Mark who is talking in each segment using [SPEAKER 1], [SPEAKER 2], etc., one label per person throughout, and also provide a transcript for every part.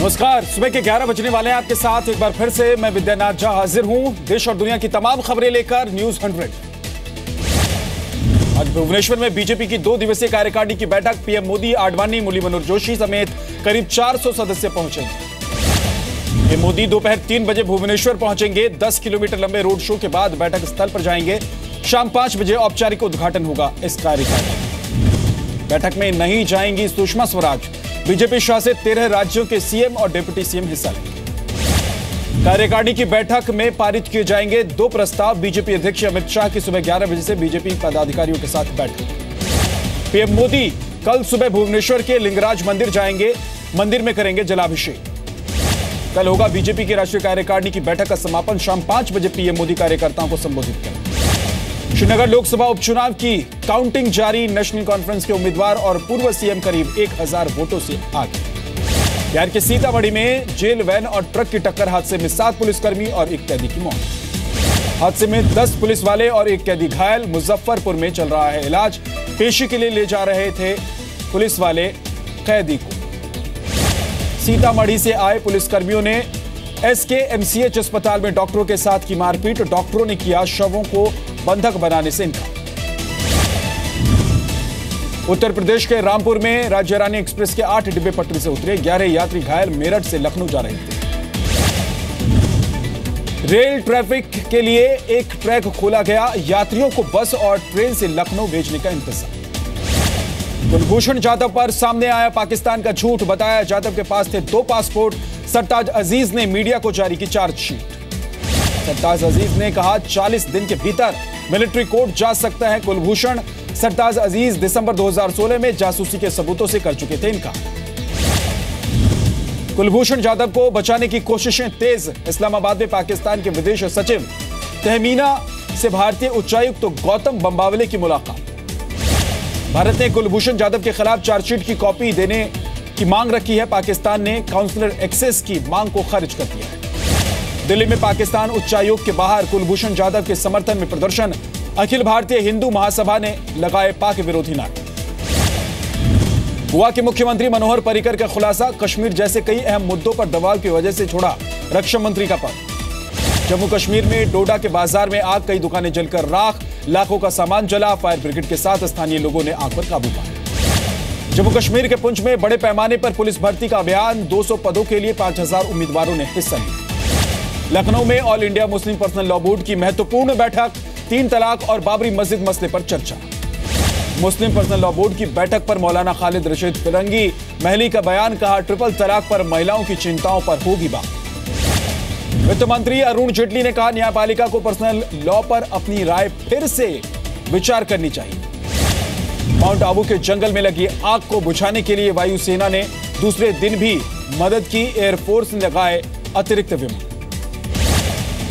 [SPEAKER 1] नमस्कार। सुबह के 11 बजने वाले हैं आपके साथ एक बार फिर से मैं विद्यानाथ झा हाजिर हूं देश और दुनिया की तमाम खबरें लेकर न्यूज 100। आज भुवनेश्वर में बीजेपी की 2 दिवसीय कार्यकारिणी की बैठक। पीएम मोदी, आडवाणी, मुरली मनोहर जोशी समेत करीब 400 सदस्य पहुंचेंगे। पीएम मोदी दोपहर 3 बजे भुवनेश्वर पहुंचेंगे। 10 किलोमीटर लंबे रोड शो के बाद बैठक स्थल पर जाएंगे। शाम 5 बजे औपचारिक उद्घाटन होगा इस कार्यकारिणी। बैठक में नहीं जाएंगी सुषमा स्वराज। बीजेपी शासित 13 राज्यों के सीएम और डिप्टी सीएम हिस्सा लेंगे। कार्यकारिणी की बैठक में पारित किए जाएंगे 2 प्रस्ताव। बीजेपी अध्यक्ष अमित शाह की सुबह 11 बजे से बीजेपी पदाधिकारियों के साथ बैठक। पीएम मोदी कल सुबह भुवनेश्वर के लिंगराज मंदिर जाएंगे। मंदिर में करेंगे जलाभिषेक। कल होगा बीजेपी की राष्ट्रीय कार्यकारिणी की बैठक का समापन। शाम 5 बजे पीएम मोदी कार्यकर्ताओं को संबोधित करेंगे। श्रीनगर लोकसभा उपचुनाव की काउंटिंग जारी। नेशनल कॉन्फ्रेंस के उम्मीदवार और पूर्व सीएम करीब 1000 वोटों से आगे। बिहार के सीतामढ़ी में जेल वैन और ट्रक की टक्कर हादसे में 7 पुलिसकर्मी और 1 कैदी की मौत। हादसे में 10 पुलिस वाले और 1 कैदी घायल। मुजफ्फरपुर में चल रहा है इलाज। पेशी के लिए ले जा रहे थे पुलिस वाले कैदी को। सीतामढ़ी से आए पुलिसकर्मियों ने एसकेएमसीएच अस्पताल में डॉक्टरों के साथ की मारपीट। डॉक्टरों ने किया शवों को बंधक बनाने से इनकार। उत्तर प्रदेश के रामपुर में राज्य रानी एक्सप्रेस के 8 डिब्बे पटरी से उतरे। 11 यात्री घायल। मेरठ से लखनऊ जा रहे थे। रेल ट्रैफिक के लिए एक ट्रैक खोला गया। यात्रियों को बस और ट्रेन से लखनऊ भेजने का इंतजाम। कुलभूषण जाधव पर सामने आया पाकिस्तान का झूठ। बताया जाधव के पास थे 2 पासपोर्ट। सरताज अजीज ने मीडिया को जारी की चार्जशीट। सरताज अजीज ने कहा 40 दिन के भीतर मिलिट्री कोर्ट जा सकता है कुलभूषण। सरताज अजीज दिसंबर 2016 में जासूसी के सबूतों से कर चुके थे इनकार। कुलभूषण जाधव को बचाने की कोशिशें तेज। इस्लामाबाद में पाकिस्तान के विदेश सचिव तहमीना से भारतीय उच्चायुक्त गौतम बंबावले की मुलाकात। भारत ने कुलभूषण जाधव के खिलाफ चार्जशीट की कॉपी देने की मांग रखी है। पाकिस्तान ने काउंसलर एक्सेस की मांग को खारिज कर दिया है। दिल्ली में पाकिस्तान उच्चायोग के बाहर कुलभूषण जाधव के समर्थन में प्रदर्शन। अखिल भारतीय हिंदू महासभा ने लगाए पाक विरोधी नारे। गोवा के मुख्यमंत्री मनोहर पर्रिकर का खुलासा। कश्मीर जैसे कई अहम मुद्दों पर दबाव की वजह से छोड़ा रक्षा मंत्री का पद। जम्मू कश्मीर में डोडा के बाजार में आग। कई दुकानें जलकर राख। लाखों का सामान जला। फायर ब्रिगेड के साथ स्थानीय लोगों ने आग पर काबू पाया। जम्मू कश्मीर के पुंछ में बड़े पैमाने पर पुलिस भर्ती का अभियान। 200 पदों के लिए 5000 उम्मीदवारों ने हिस्सा लिया। लखनऊ में all India Muslim personal law board की महत्वपूर्ण बैठक। 3 तलाक और बाबरी मस्जिद मसले पर चर्चा। मुस्लिम पर्सनल लॉ बोर्ड की बैठक पर मौलाना खालिद रशीद फिरंगी महली का बयान। कहा ट्रिपल तलाक पर महिलाओं की चिंताओं पर होगी बात। वित्त मंत्री अरुण जेटली ने कहा न्यायपालिका को पर्सनल लॉ पर अपनी राय फिर से विचार करनी चाहिए। माउंट आबू के जंगल में लगी आग को बुझाने के लिए वायुसेना ने दूसरे दिन भी मदद की। एयरफोर्स ने लगाए अतिरिक्त विमान।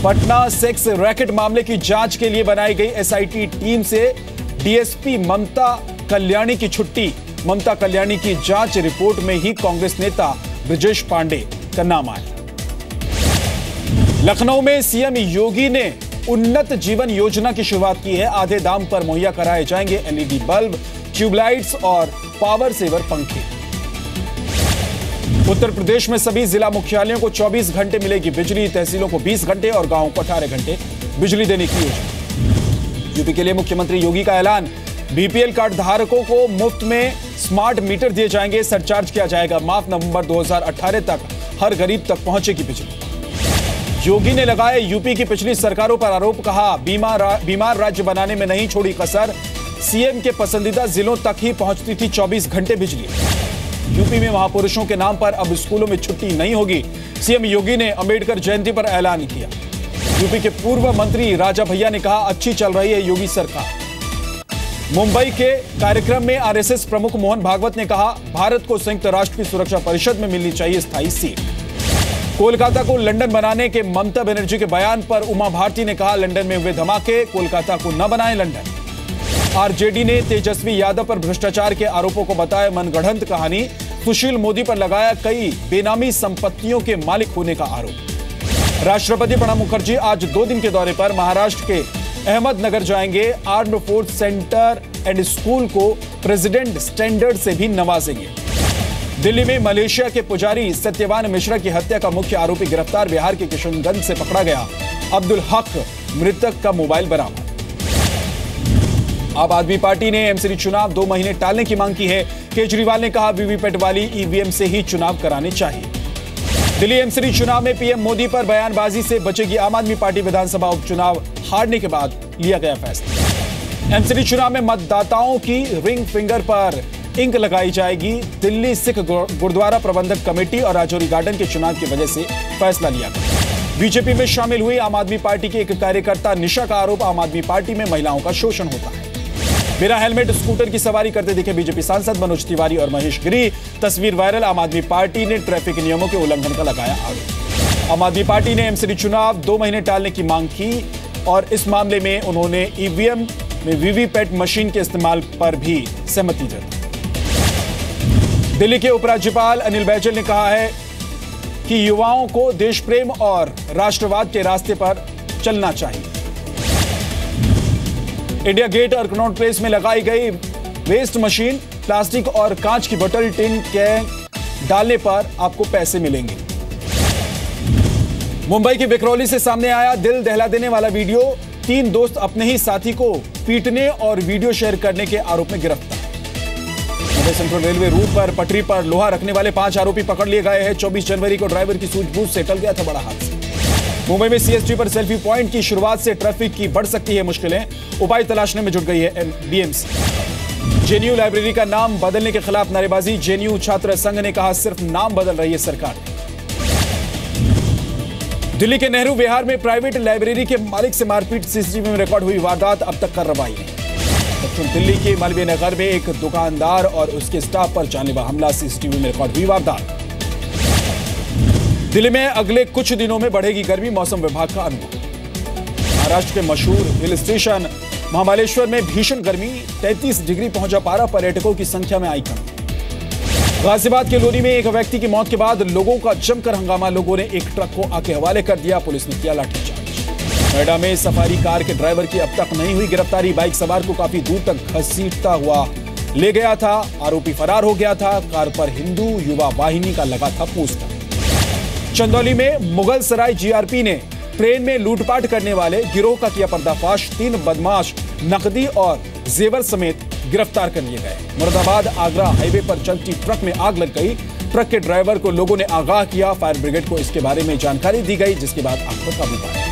[SPEAKER 1] पटना सेक्स रैकेट मामले की जांच के लिए बनाई गई एसआईटी टीम से डीएसपी ममता कल्याणी की छुट्टी। ममता कल्याणी की जांच रिपोर्ट में ही कांग्रेस नेता ब्रजेश पांडे का नाम आया। लखनऊ में सीएम योगी ने उन्नत जीवन योजना की शुरुआत की है। आधे दाम पर मुहैया कराए जाएंगे एलईडी बल्ब, ट्यूबलाइट्स और पावर सेवर पंखे। उत्तर प्रदेश में सभी जिला मुख्यालयों को 24 घंटे मिलेगी बिजली। तहसीलों को 20 घंटे और गांवों को 18 घंटे बिजली देने की योजना। यूपी के लिए मुख्यमंत्री योगी का ऐलान। बीपीएल कार्ड धारकों को मुफ्त में स्मार्ट मीटर दिए जाएंगे। सरचार्ज किया जाएगा माफ। नवंबर 2018 तक हर गरीब तक पहुंचेगी बिजली। योगी ने लगाए यूपी की पिछली सरकारों पर आरोप। कहा बीमार राज्य बनाने में नहीं छोड़ी कसर। सीएम के पसंदीदा जिलों तक ही पहुंचती थी 24 घंटे बिजली। यूपी में महापुरुषों के नाम पर अब स्कूलों में छुट्टी नहीं होगी। सीएम योगी ने अंबेडकर जयंती पर ऐलान किया। यूपी के पूर्व मंत्री राजा भैया ने कहा अच्छी चल रही है योगी सरकार। मुंबई के कार्यक्रम में आरएसएस प्रमुख मोहन भागवत ने कहा भारत को संयुक्त राष्ट्र की सुरक्षा परिषद में मिलनी चाहिए स्थायी सीट। कोलकाता को लंदन बनाने के ममता बनर्जी के बयान पर उमा भारती ने कहा लंदन में हुए धमाके, कोलकाता को न बनाए लंदन। आरजेडी ने तेजस्वी यादव पर भ्रष्टाचार के आरोपों को बताया मनगढ़ंत कहानी। सुशील मोदी पर लगाया कई बेनामी संपत्तियों के मालिक होने का आरोप। राष्ट्रपति प्रणब मुखर्जी आज 2 दिन के दौरे पर महाराष्ट्र के अहमदनगर जाएंगे। Armed force centre and school को प्रेसिडेंट स्टैंडर्ड से भी नवाजेंगे। दिल्ली में मलेशिया के पुजारी सत्यवान मिश्रा की हत्या का मुख्य आरोपी गिरफ्तार। बिहार के किशनगंज से पकड़ा गया अब्दुल हक, मृतक का मोबाइल बरामद। आम आदमी पार्टी ने एमसीडी चुनाव 2 महीने टालने की मांग की है। केजरीवाल ने कहा वीवीपैट वाली ईवीएम से ही चुनाव कराने चाहिए। दिल्ली एमसीडी चुनाव में पीएम मोदी पर बयानबाजी से बचेगी आम आदमी पार्टी। विधानसभा उपचुनाव हारने के बाद लिया गया फैसला। एमसीडी चुनाव में मतदाताओं की रिंग फिंगर पर इंक लगाई जाएगी। दिल्ली सिख गुरुद्वारा प्रबंधक कमेटी और राजौरी गार्डन के चुनाव की वजह से फैसला लिया गया। बीजेपी में शामिल हुई आम आदमी पार्टी के एक कार्यकर्ता निशा का आरोप, आम आदमी पार्टी में महिलाओं का शोषण होता है। बिना हेलमेट स्कूटर की सवारी करते दिखे बीजेपी सांसद मनोज तिवारी और महेश गिरी। तस्वीर वायरल, आम आदमी पार्टी ने ट्रैफिक नियमों के उल्लंघन का लगाया आरोप। आम आदमी पार्टी ने एमसीडी चुनाव 2 महीने टालने की मांग की और इस मामले में उन्होंने ईवीएम में वीवीपैट मशीन के इस्तेमाल पर भी सहमति जताई। दिल्ली के उपराज्यपाल अनिल बैजल ने कहा है कि युवाओं को देश प्रेम और राष्ट्रवाद के रास्ते पर चलना चाहिए। इंडिया गेट और कनॉट प्लेस में लगाई गई वेस्ट मशीन, प्लास्टिक और कांच की बोतल टिन कैन डालने पर आपको पैसे मिलेंगे। मुंबई के बिकरौली से सामने आया दिल दहला देने वाला वीडियो। 3 दोस्त अपने ही साथी को पीटने और वीडियो शेयर करने के आरोप में गिरफ्तार। मुंबई सेंट्रल रेलवे रूट पर पटरी पर लोहा रखने वाले 5 आरोपी पकड़ लिए गए हैं। 24 जनवरी को ड्राइवर की सूझबूझ से टल गया था बड़ा हादसा। मुंबई में सीएसटी पर सेल्फी पॉइंट की शुरुआत से ट्रैफिक की बढ़ सकती है मुश्किलें। उपाय तलाशने में जुट गई है बीएमसी। जेएनयू लाइब्रेरी का नाम बदलने के खिलाफ नारेबाजी। जेएनयू छात्र संघ ने कहा सिर्फ नाम बदल रही है सरकार। दिल्ली के नेहरू विहार में प्राइवेट लाइब्रेरी के मालिक से मारपीट, सीसीटीवी में रिकॉर्ड हुई वारदात, अब तक कार्रवाई नहीं। दक्षिण दिल्ली के मालवीय नगर में एक दुकानदार और उसके स्टाफ पर जानलेवा हमला, सीसीटीवी में रिकॉर्ड हुई वारदात। दिल्ली में अगले कुछ दिनों में बढ़ेगी गर्मी, मौसम विभाग का अनुमान। महाराष्ट्र के मशहूर हिल स्टेशन महाबलेश्वर में भीषण गर्मी, 33 डिग्री पहुंचा पारा, पर्यटकों की संख्या में आई कमी। गाजियाबाद के लोनी में एक व्यक्ति की मौत के बाद लोगों का जमकर हंगामा, लोगों ने एक ट्रक को आग के हवाले कर दिया, पुलिस ने किया लाठीचार्ज। नोएडा में सफारी कार के ड्राइवर की अब तक नहीं हुई गिरफ्तारी। बाइक सवार को काफी दूर तक घसीटता हुआ ले गया था, आरोपी फरार हो गया था। कार पर हिंदू युवा वाहिनी का लगा था पोस्टर। चंदौली में मुगल सराय जीआरपी ने ट्रेन में लूटपाट करने वाले गिरोह का किया पर्दाफाश। 3 बदमाश नकदी और जेवर समेत गिरफ्तार कर लिए गए। मुरादाबाद आगरा हाईवे पर चलती ट्रक में आग लग गई। ट्रक के ड्राइवर को लोगों ने आगाह किया, फायर ब्रिगेड को इसके बारे में जानकारी दी गई, जिसके बाद आग पर काबू पाया।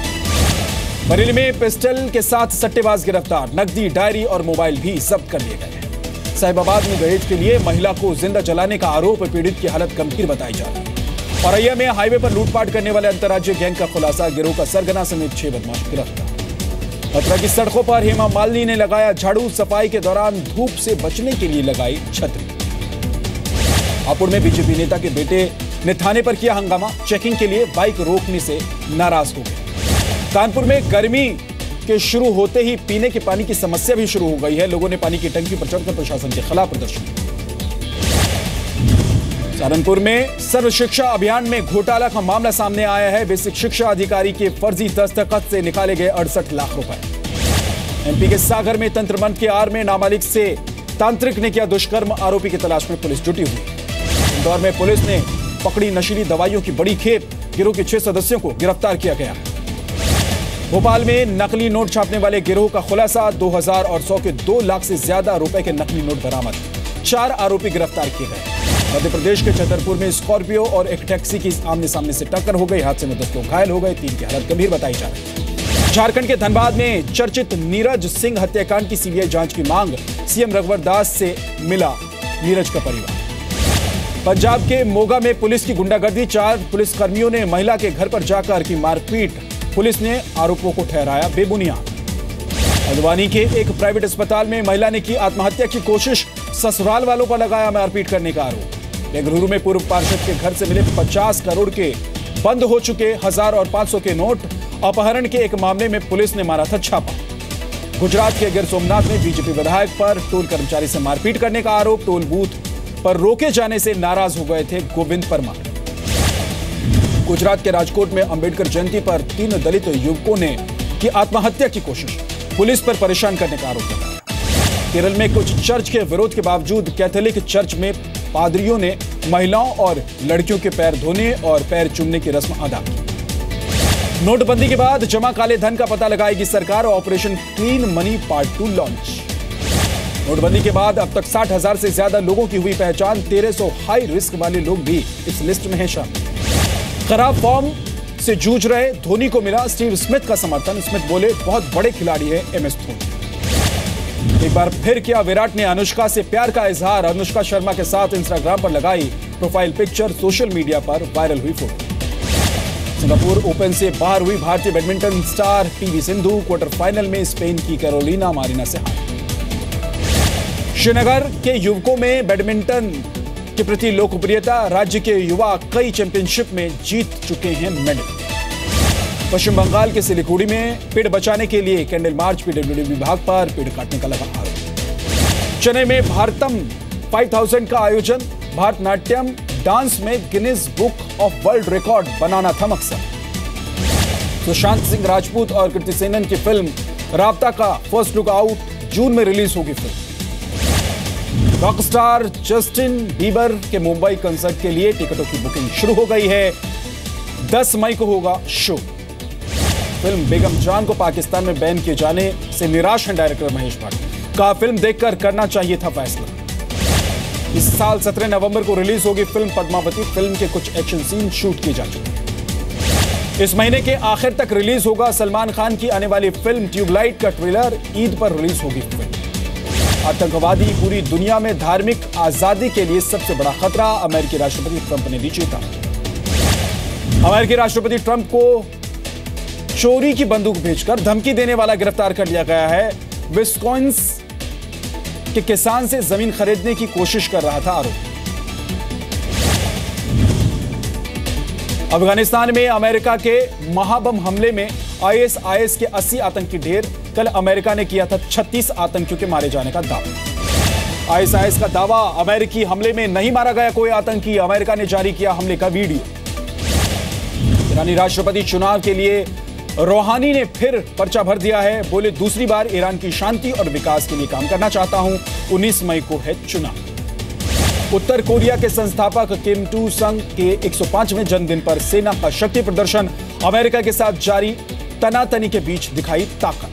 [SPEAKER 1] बरेली में पिस्टल के साथ सट्टेबाज गिरफ्तार, नकदी, डायरी और मोबाइल भी जब्त कर लिए गए। साहिबाबाद में दहेज के लिए महिला को जिंदा जलाने का आरोप, पीड़ित की हालत गंभीर बताई जा रही है। औरैया में हाईवे पर लूटपाट करने वाले अंतर्राज्यीय गैंग का खुलासा, गिरोह का सरगना समेत 6 बदमाश गिरफ्तार। मथुरा की सड़कों पर हेमा मालिनी ने लगाया झाड़ू, सफाई के दौरान धूप से बचने के लिए लगाई छतरी। हापुड़ में बीजेपी नेता के बेटे ने थाने पर किया हंगामा, चेकिंग के लिए बाइक रोकने से नाराज हो गए। कानपुर में गर्मी के शुरू होते ही पीने के पानी की समस्या भी शुरू हो गई है, लोगों ने पानी की टंकी पर चढ़कर प्रशासन के खिलाफ प्रदर्शन। सहारनपुर में सर्व शिक्षा अभियान में घोटाला का मामला सामने आया है। बेसिक शिक्षा अधिकारी के फर्जी दस्तखत से निकाले गए 68 लाख रुपए। एमपी के सागर में तंत्र मंत्र के आड़ में नाबालिग से तांत्रिक ने किया दुष्कर्म, आरोपी की तलाश में पुलिस जुटी हुई। इंदौर में पुलिस ने पकड़ी नशीली दवाइयों की बड़ी खेप, गिरोह के 6 सदस्यों को गिरफ्तार किया गया। भोपाल में नकली नोट छापने वाले गिरोह का खुलासा, 2000 और 100 के 2 लाख से ज्यादा रुपए के नकली नोट बरामद, 4 आरोपी गिरफ्तार किए गए। मध्य प्रदेश के छतरपुर में स्कॉर्पियो और एक टैक्सी की आमने सामने से टक्कर हो गई, हादसे में 10 लोग घायल हो गए, 3 की हालत गंभीर बताई जा रही है। झारखंड के धनबाद में चर्चित नीरज सिंह हत्याकांड की सीबीआई जांच की मांग, सीएम रघुवर दास से मिला नीरज का परिवार। पंजाब के मोगा में पुलिस की गुंडागर्दी, 4 पुलिसकर्मियों ने महिला के घर पर जाकर की मारपीट, पुलिस ने आरोपों को ठहराया बेबुनियाद। हल्द्वानी के एक प्राइवेट अस्पताल में महिला ने की आत्महत्या की कोशिश, ससुराल वालों पर लगाया मारपीट करने का आरोप। बेंगलुरु में पूर्व पार्षद के घर से मिले 50 करोड़ के बंद हो चुके 1000 और 500 के नोट, अपहरण के एक मामले में पुलिस ने मारा था छापा। गुजरात के गिर सोमनाथ में बीजेपी विधायक पर टोल कर्मचारी से मारपीट करने का आरोप, टोल बूथ पर रोके जाने से नाराज हो गए थे गोविंद परमार। गुजरात के राजकोट में अंबेडकर जयंती पर 3 दलित युवकों ने की आत्महत्या की कोशिश, पुलिस पर परेशान करने का आरोप लगाया। केरल में कुछ चर्च के विरोध के बावजूद कैथोलिक चर्च में पादरियों ने महिलाओं और लड़कियों के पैर धोने और पैर चूमने की रस्म अदा की। नोटबंदी के बाद जमा काले धन का पता लगाएगी सरकार, operation clean money part 2 launch. नोटबंदी के बाद अब तक 60,000 से ज्यादा लोगों की हुई पहचान, 1300 हाई रिस्क वाले लोग भी इस लिस्ट में हैं शामिल। खराब फॉर्म से जूझ रहे धोनी को मिला स्टीव स्मिथ का समर्थन। स्मिथ बोले, बहुत बड़े खिलाड़ी है MS धोनी। एक बार फिर किया विराट ने अनुष्का से प्यार का इजहार। अनुष्का शर्मा के साथ इंस्टाग्राम पर लगाई प्रोफाइल पिक्चर, सोशल मीडिया पर वायरल हुई फोटो। सिंगापुर ओपन से बाहर हुई भारतीय badminton star PV Sindhu, quarter final में स्पेन की कैरोलिना मारिना से हार। श्रीनगर के युवकों में बैडमिंटन के प्रति लोकप्रियता, राज्य के युवा कई चैंपियनशिप में जीत चुके हैं मेडल। पश्चिम बंगाल के सिलीगुड़ी में पेड़ बचाने के लिए कैंडल मार्च, PWD विभाग पर पेड़ काटने का लगा आरोप। चेन्नई में भारतम 5000 का आयोजन, भारतनाट्यम डांस में Guinness book of world record बनाना था मकसद। सुशांत सिंह राजपूत और कृति सेनन की फिल्म राब्ता का फर्स्ट लुक आउट, जून में रिलीज होगी फिल्म। रॉकस्टार जस्टिन बीबर के मुंबई कंसर्ट के लिए टिकटों की बुकिंग शुरू हो गई है। 10 मई को होगा शो। फिल्म बेगम जान को पाकिस्तान में बैन किए जाने से निराश हैं डायरेक्टर महेश भट्ट। कहा, फिल्म देखकर करना चाहिए था फैसला। इस साल 17 नवंबर को रिलीज होगी फिल्म पद्मावती। फिल्म के कुछ एक्शन सीन शूट किए जा चुके हैं। इस महीने के आखिर तक रिलीज होगा सलमान खान की आने वाली फिल्म ट्यूबलाइट का ट्रेलर। ईद पर रिलीज होगी फिल्म। आतंकवादी पूरी दुनिया में धार्मिक आजादी के लिए सबसे बड़ा खतरा, अमेरिकी राष्ट्रपति ट्रंप ने दी चेतावनी। अमेरिकी राष्ट्रपति ट्रंप को चोरी की बंदूक भेजकर धमकी देने वाला गिरफ्तार कर लिया गया है। विस्कॉन्सिन के किसान से जमीन खरीदने की कोशिश कर रहा था आरोपी। अफगानिस्तान में अमेरिका के महाबम हमले में ISIS के 80 आतंकी ढेर। कल अमेरिका ने किया था 36 आतंकियों के मारे जाने का दावा। ISIS का दावा, अमेरिकी हमले में नहीं मारा गया कोई आतंकी, अमेरिका ने जारी किया हमले का वीडियो। ईरानी राष्ट्रपति चुनाव के लिए रूहानी ने फिर पर्चा भर दिया है। बोले, दूसरी बार ईरान की शांति और विकास के लिए काम करना चाहता हूं। 19 मई को है चुनाव। उत्तर कोरिया के संस्थापक किम टू संग के 105वें जन्मदिन पर सेना का शक्ति प्रदर्शन। अमेरिका के साथ जारी तनातनी के बीच दिखाई ताकत।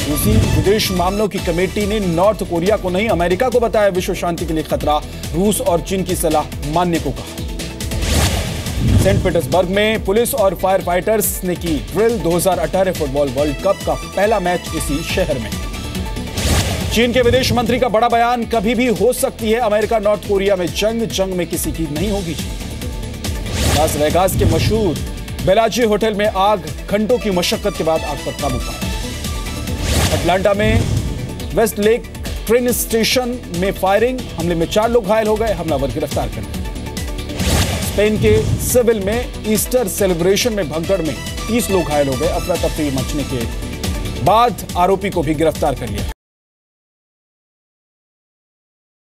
[SPEAKER 1] रूसी विदेश मामलों की कमेटी ने नॉर्थ कोरिया को नहीं, अमेरिका को बताया विश्व शांति के लिए खतरा। रूस और चीन की सलाह मानने को कहा। सेंट पीटर्सबर्ग में पुलिस और फायर फाइटर्स ने की ड्रिल। 2018 फुटबॉल वर्ल्ड कप का पहला मैच इसी शहर में। चीन के विदेश मंत्री का बड़ा बयान, कभी भी हो सकती है अमेरिका नॉर्थ कोरिया में जंग में किसी की नहीं होगी। लास वेगास के मशहूर बेलाजी होटल में आग, घंटों की मशक्कत के बाद आग पर काबू पाया। अटलांटा में वेस्ट लेक ट्रेन स्टेशन में फायरिंग, हमले में 4 लोग घायल हो गए, हमलावर गिरफ्तार कर लिया। स्पेन के सेविल में ईस्टर सेलिब्रेशन में भगदड़ में 30 लोग घायल हो गए। अफरा तफरी मचने के बाद आरोपी को भी गिरफ्तार कर लिया।